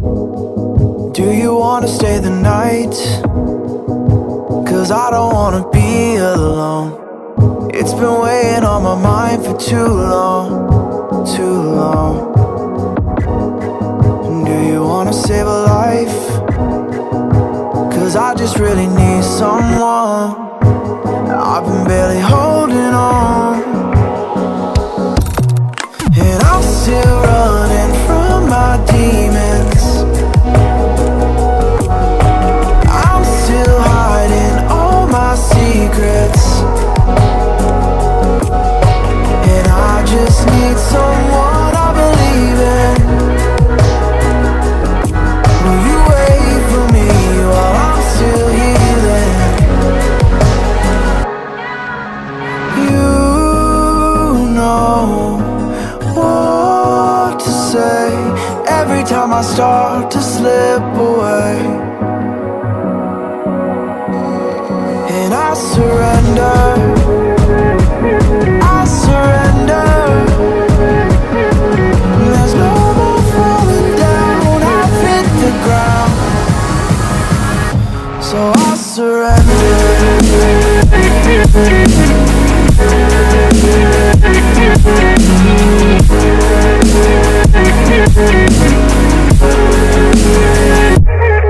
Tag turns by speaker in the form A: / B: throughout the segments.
A: Do you wanna stay the night? 'Cause I don't wanna be alone. It's been weighing on my mind for too long, too long. Do you wanna save a life? 'Cause I just really need someone. I've been barely holding on, and I'm still running from my demons. I'm still hiding all my secrets, and I just need someone I believe in. Will you wait for me while I'm still healing? You know what to say every time I start to slip away, and I surrender, I surrender. There's no more falling down, I've hit the ground, so I surrender.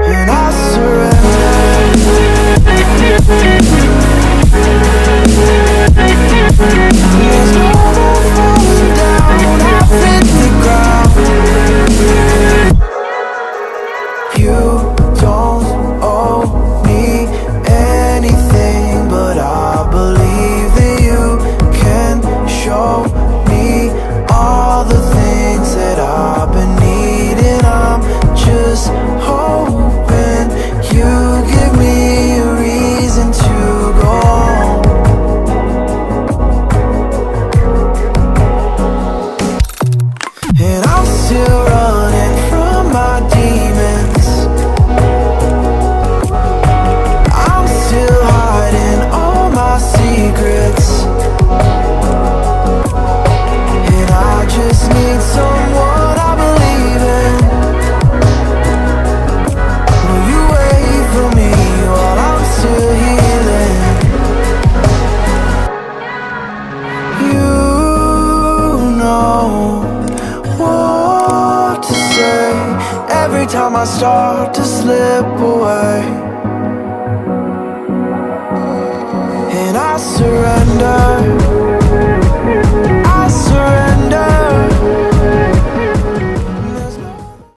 A: And I surrender. There's no more falling down, I've hit the ground. You don't owe me anything, but I believe that you can show me all the things that I've been needing. I'm just hoping you give me a reason to go on. And I'm still running from my demons. I'm still hiding all my secrets, and I just need someone I believe in. Will you wait for me while I'm still healing? You know what to say every time I start to slip away, and I surrender.